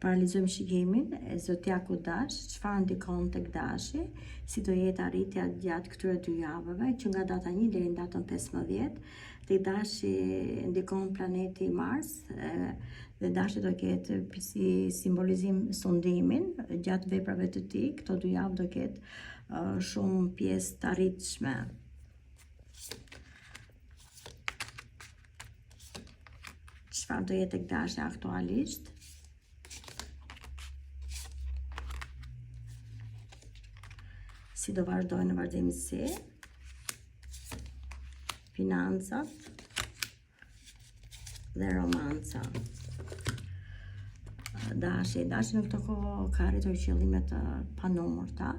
Paralizojmë shikimin e zodiaku Dash, çfarë ndikon tek Dashi, si do jetë arritja gjatë këtyre 2 javëve, që nga data 1 deri në datën 15. Tek Dashi ndikon planeti Mars, dhe Dashi do ketë si simbolizim sundimin gjatë veprave të tij. Këto 2 javë do ketë shumë pjesë të arritshme. Çfarë do jetë tek Dashi aktualisht? Si do vazhdojnë në vazhdimsi, financat dhe romanca. Dashi në këtë kohë ka arritur qëllime të panumërta,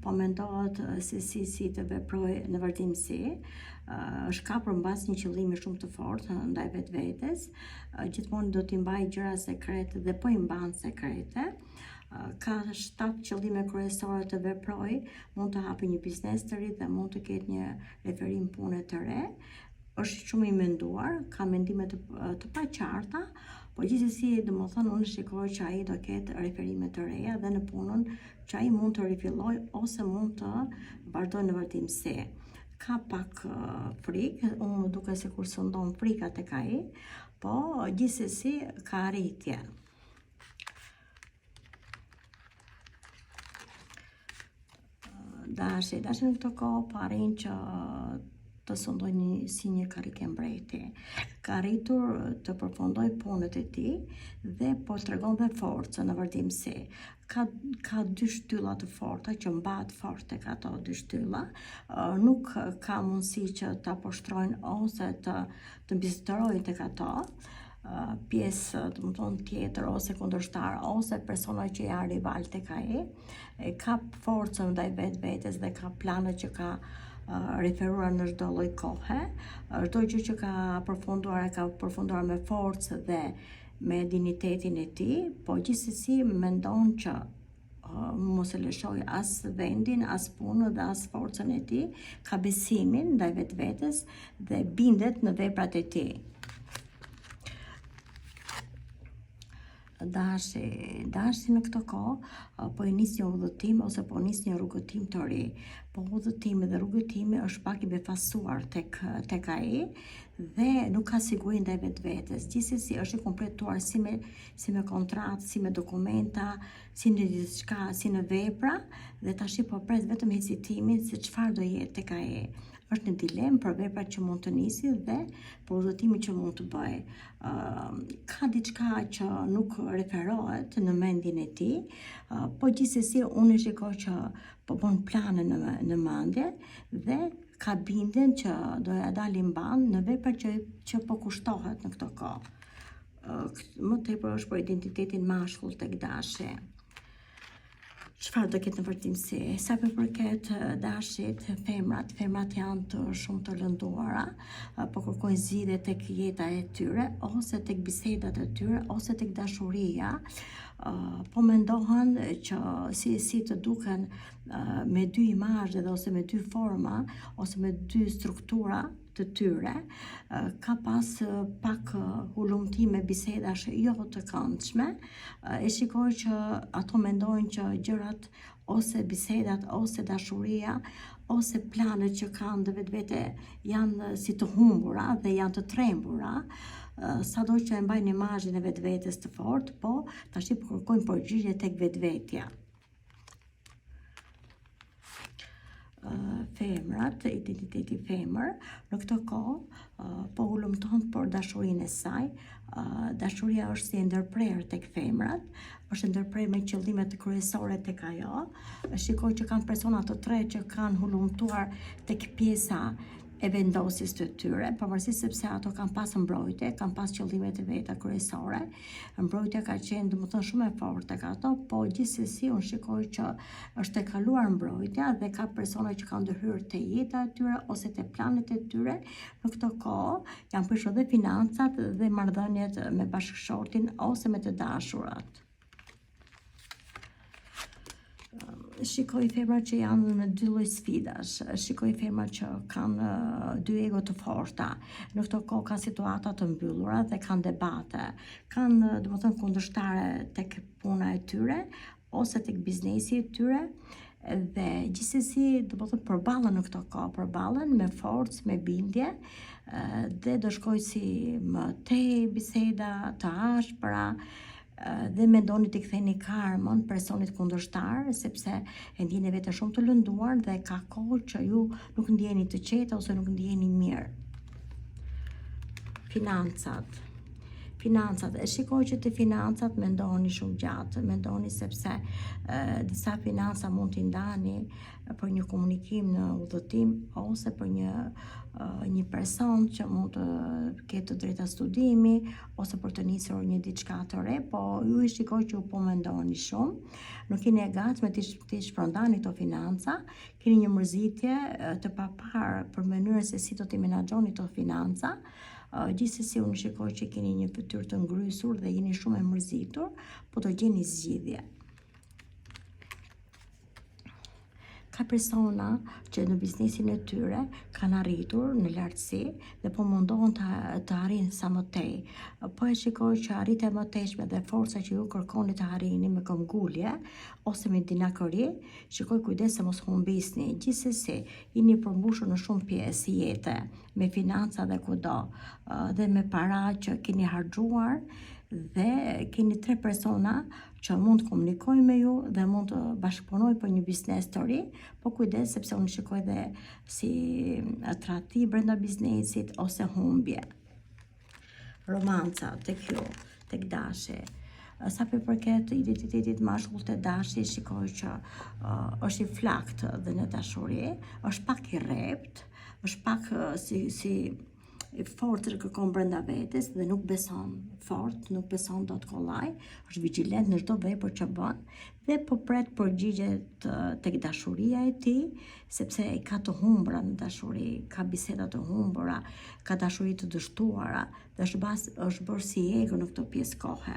po mendohet se si të veprojë në vazhdimsi. Është kapur mbas një qëllimi shumë të fortë ndaj vetvetes, gjithmonë do t'i mbajë gjëra sekrete dhe po i mban sekrete. Ka 7 qëllime kryesore të veprojë, mund të hapë një biznes të ri dhe mund të ketë një referim pune të re. Është shumë i menduar, ka mendime të paqarta, po gjithsesi domethënë unë shikoj që ai do ketë referime të reja dhe në punën që ai mund të rifillojë ose mund të vazhdojë në vazhdimsi. Ka pak frikë, unë më duket sikur sundon frika tek ai, po gjithsesi ka arritje. Dashi në këtë kohë po arrin që të sondoj si një karrike mbreti. Ka arritur të përfundoj punët e tij dhe po tregon dhe forcën në vazhdimsi. Ka 2 shtylla të forta që mbahet fort tek ato 2 shtylla. Nuk ka mundësi që ta poshtrojnë ose të mbizetorojnë tek ato pjesë tjetër ose kundërshtar ose persona që janë rival tek ai. Ka forcën ndaj vetvetes dhe ka plane që ka referuar në çdo lloj kohe. Çdo gjë që ka përfunduar me forcë dhe me dinjitetin e tij, po gjithsesi mendon që mos e lëshoj as vendin, as punën dhe as forcën e tij, ka besimin ndaj vetvetes dhe bindet në veprat e tij. Dashi në këtë kohë po i nis një udhëtim ose po nis një rrugëtim të ri. Po udhëtimi dhe rrugëtimi është pak i befasuar tek ai dhe nuk ka siguri ndaj vetvetes. Gjithsesi është i kompletuar si me kontratë, si me dokumenta, si në diçka, si në vepra, dhe tash po pret vetëm hezitimin se çfarë do jetë tek ai. Është në dilemë për veprat që mund të nisi dhe për udhëtimin që mund të bëjë. Ka diçka që nuk referohet në mendjen e tij, po gjithsesi unë e shikoj që po bën plane në mendje dhe ka bindjen që do ja dalë mban në veprat që po kushtohet në këtë kohë. Më tepër është për identitetin mashkull tek Dashi. Çfarë do ketë në vazhdimsi? Sa përket Dashit, femrat janë shumë të lënduara, po kërkojnë zgjidhje tek jeta e tyre, ose tek bisedat e tyre, ose tek dashuria. Po mendohen që si të duken me 2 imazhe ose me 2 forma ose me 2 struktura të tyre. Ka pas pak hulumtime, bisedash jo të këndshme. E shikoj që ato mendojnë që gjërat ose bisedat ose dashuria ose planet që kanë dhe vetvete janë si të humbura dhe janë të trembura. Sado që e mbajnë imazhin e vetvetes të fortë, po tash po kërkojnë përgjigje tek vetvetja. Femrat, identiteti femër, në këtë kohë po hulumton për dashurinë e saj. Dashuria është si e ndërprerë tek femrat, është ndërprerë me qëllime të kryesore tek ajo. Shikoj që kanë persona të tre që kanë hulumtuar tek pjesa e vendosjes të tyre, pavarësisht sepse ato kanë pas mbrojtje, kanë pas qëllime të veta kryesore. Mbrojtja ka qenë domethënë shumë e fortë tek ato, po gjithsesi unë shikoj që është e kaluar mbrojtja dhe ka persona që kanë ndërhyrë te jeta e tyre ose te planet e tyre. Në këtë kohë janë prishur dhe financat dhe marrëdhëniet me bashkëshortin ose me të dashurat. Shikoj femra që janë në dy lloj sfidash, shikoj femra që kanë dy ego të forta, në këto kohë kanë situata të mbyllura dhe kanë debate, kanë domethënë kundërshtare tek puna e tyre ose tek biznesi i tyre dhe gjithsesi domethënë përballen në këto kohë, përballen me forcë, me bindje dhe do shkoj si më tej biseda të ashpra dhe mendoni t'i ktheni karmën personit kundërshtar, sepse e ndjeni veten shumë të lënduar dhe ka kohë që ju nuk ndjeni të qeta ose nuk ndjeni mirë. Financat, e shikoj që të financat mendoni shumë gjatë, mendoni sepse disa financa mund t'i ndani për një komunikim në udhëtim ose për një person që mund të ketë të drejta studimi ose për të nisur një diçka të re, po ju i shikoj që ju po mendoni shumë, nuk keni e gatshme t'i shpërndani këto financa, keni një mërzitje të papar për mënyrën se si do t'i menaxhoni këto financa. Gjithsesi unë shikoj që keni një fytyrë të ngrysur dhe jeni shumë e mërzitur, po do gjeni zgjidhje. Ka persona që në biznesin e tyre kanë arritur në lartësi dhe po mundohen të arrijnë sa më tej. Po e shikoj që arritja më tejshme dhe forca që ju kërkoni të arrini me këmbgulje ose me dinakëri, shikoj kujdes se mos humbisni. Gjithsesi, jeni përmbushur në shumë pjesë jete, me financa dhe kudo, dhe me para që keni harxuar dhe keni 3 persona që mund të komunikojnë me ju dhe mund të bashkëpunojnë për një biznes të ri, po kujdes sepse unë shikoj dhe si tradhti brenda biznesit ose humbje. Romanca tek ju, tek dashi. Sa përket identitetit mashkull të dashi, shikoj që është i flakt dhe në dashuri, është pak i rrept, është pak si fortë kërkon brenda vetes dhe nuk beson fort, nuk beson dot kollaj, është vigjilent në çdo vepër që bën dhe po pret përgjigje tek dashuria e tij, sepse ka të humbura në dashuri, ka biseda të humbura, ka dashuri të dështuara dhe është bërë si ego në këtë pjesë kohe.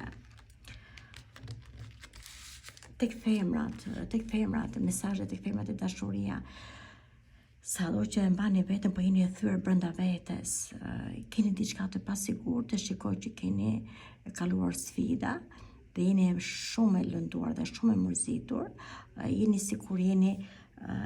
Tek femrat, mesazhet tek femrat e dashuria. Sado që e mbani veten, po jeni e thyer brenda vetes, keni diçka të pasigurt, shikoj që keni kaluar sfida dhe jeni shumë e lënduar dhe shumë e mërzitur, jeni sikur jeni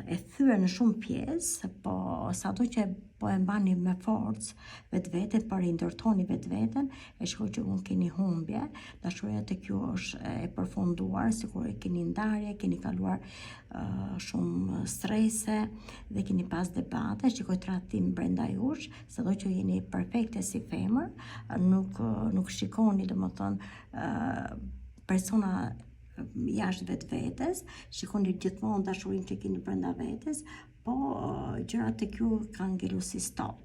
e thyer në shumë pjesë, po sado që po e mbani me forcë vetveten, po rindërtoni vetveten, e shikoj që unë keni humbje, dashuria tek ju është e përfunduar, sikur e keni ndarje, keni kaluar shumë strese dhe keni pas debate, shikoj tradhtim brenda jush, sado që jeni perfekte si femër, nuk shikoni domethënë persona jashtë vetvetes, shikoni gjithmonë dashurinë që keni brenda vetes, po gjërat tek ju kanë ngelur si stop.